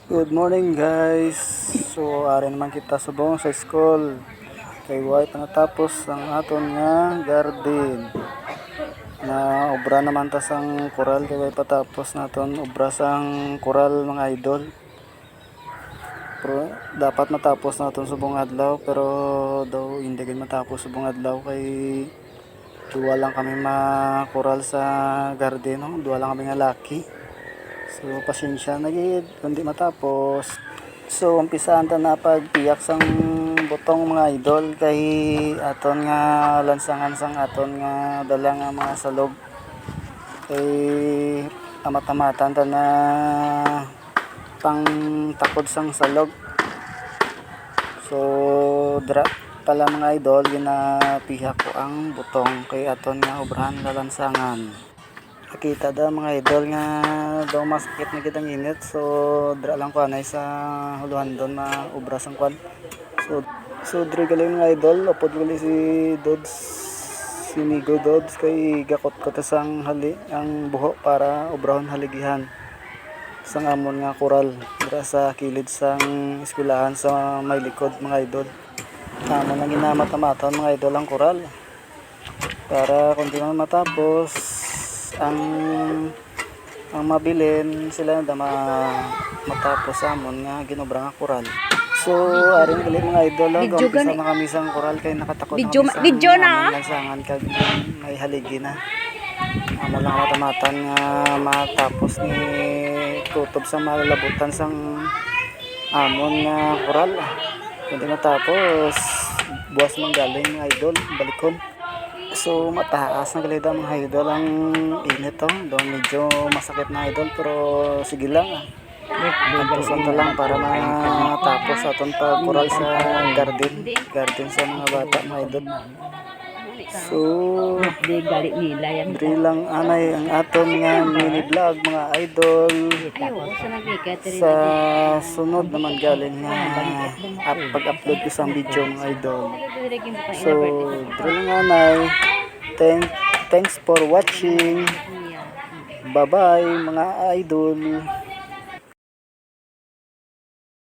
Good morning guys. So ari naman kita subong sa school. Kay white natapos ang aton nga garden. Na obra naman ta sang koral kay way patapos naton obra sang koral mga idol. Pero dapat matapos naton subong adlaw pero daw hindi gid matapos subong adlaw kay duwa lang kami makoral sa garden, no? Duwa lang kami nga laki. So pasensya na gid kundi matapos. So umpisaan ta na pagpiyak sang butong mga idol kay aton nga lansangan sang aton nga dala nga mga salog. Kay amat-amatan ta na pang takod sang salog. So dra pala mga idol ginapiha ko ang butong kay aton nga obrahan lalansangan. Nakita da mga idol nga daw masakit na kitang init, so dra lang ko anay sa huluhan doon na obra sang kwan. So dre galing mga idol, upod gali si Dods, si Migo Dods kay gakot ko sang hali ang buho para obrahon haligihan sang amon nga koral dira sa kilid sang eskwelahan sa may likod mga idol. Tama na ginamat-amatan mga idol ang koral para kung di man matapos ang mabilin sila na matapos amon nga ginobra nga koral. So aring gali mga idol, umpisa na kami sang koral kay nakatakot na kami sa lansangan kag may haligi na. Amo lang matamatan nga matapos ni tutob sa malalabutan sang amon nga koral. Kundi matapos buwas man galing mga idol balikon. So mataas na galida mga idol ang init to. Doon medyo masakit na idol pero sige lang. Tapusan na lang para matapos atong pagkural sa garden sa mga bata mga idol. So diri lang anay ang aton nga mini vlog mga idol. Sa sunod naman galing nga pag-upload ko sa video mga idol. So diri lang anay. Thanks for watching. Bye bye mga idol.